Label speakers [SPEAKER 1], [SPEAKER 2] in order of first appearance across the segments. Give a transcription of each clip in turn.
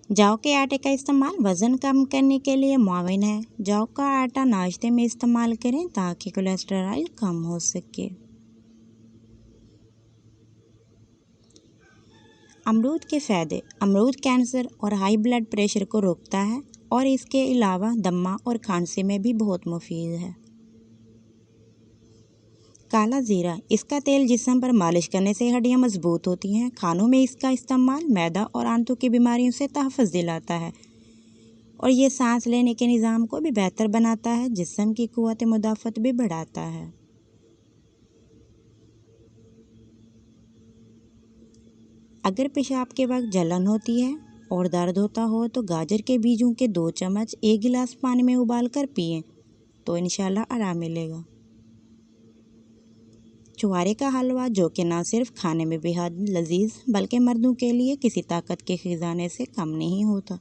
[SPEAKER 1] जौ के आटे का इस्तेमाल वज़न कम करने के लिए मुआविन है। जौ का आटा नाश्ते में इस्तेमाल करें ताकि कोलेस्टेरॉल कम हो सके। अमरूद के फ़ायदे। अमरूद कैंसर और हाई ब्लड प्रेशर को रोकता है और इसके अलावा दमा और खांसी में भी बहुत मुफीद है। काला ज़ीरा, इसका तेल जिस्म पर मालिश करने से हड्डियां मजबूत होती हैं। खानों में इसका इस्तेमाल मैदा और आंतों की बीमारियों से तहफ़्फ़ुज़ दिलाता है और ये सांस लेने के निज़ाम को भी बेहतर बनाता है। जिस्म की क़ुव्वत मुदाफ़त भी बढ़ाता है। अगर पेशाब के वक्त जलन होती है और दर्द होता हो तो गाजर के बीजों के 2 चम्मच 1 गिलास पानी में उबाल कर पिएं तो इंशाल्लाह आराम मिलेगा। छुहारे का हलवा, जो कि ना सिर्फ खाने में बेहद लजीज बल्कि मर्दों के लिए किसी ताकत के खजाने से कम नहीं होता।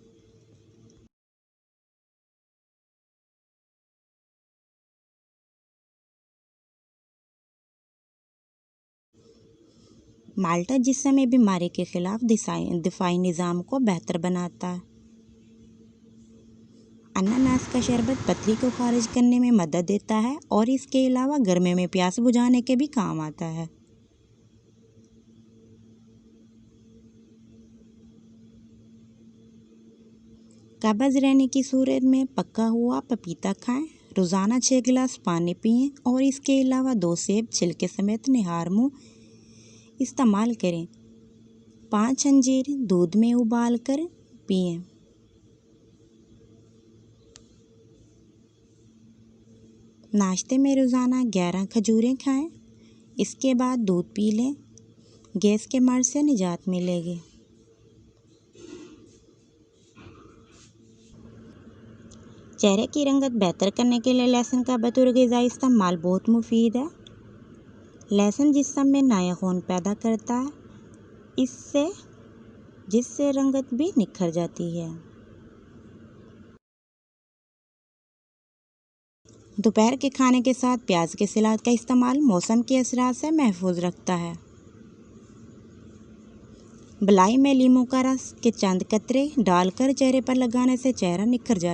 [SPEAKER 1] माल्टा जिस्म में बीमारी के खिलाफ दिफाई निज़ाम को बेहतर बनाता है। अनानास का शरबत पथरी को खारिज करने में मदद देता है और इसके अलावा गर्मी में प्यास बुझाने के भी काम आता है। कब्ज़ रहने की सूरत में पका हुआ पपीता खाएं। रोज़ाना 6 गिलास पानी पिएं और इसके अलावा 2 सेब छिलके समेत निहार मुँह इस्तेमाल करें। 5 अंजीर दूध में उबाल कर पिएं। नाश्ते में रोज़ाना 11 खजूरें खाएं। इसके बाद दूध पी लें। गैस के मर्ज़ से निजात मिलेगी। चेहरे की रंगत बेहतर करने के लिए लहसुन का बतौर ग़िज़ाई इस्तेमाल बहुत मुफीद है। लहसुन जिस्म में नया खून पैदा करता है जिससे रंगत भी निखर जाती है। दोपहर के खाने के साथ प्याज के सलाद का इस्तेमाल मौसम के असरात से महफूज रखता है। बलाई में लीमू का रस के चंद कतरे डालकर चेहरे पर लगाने से चेहरा निखर जाता है।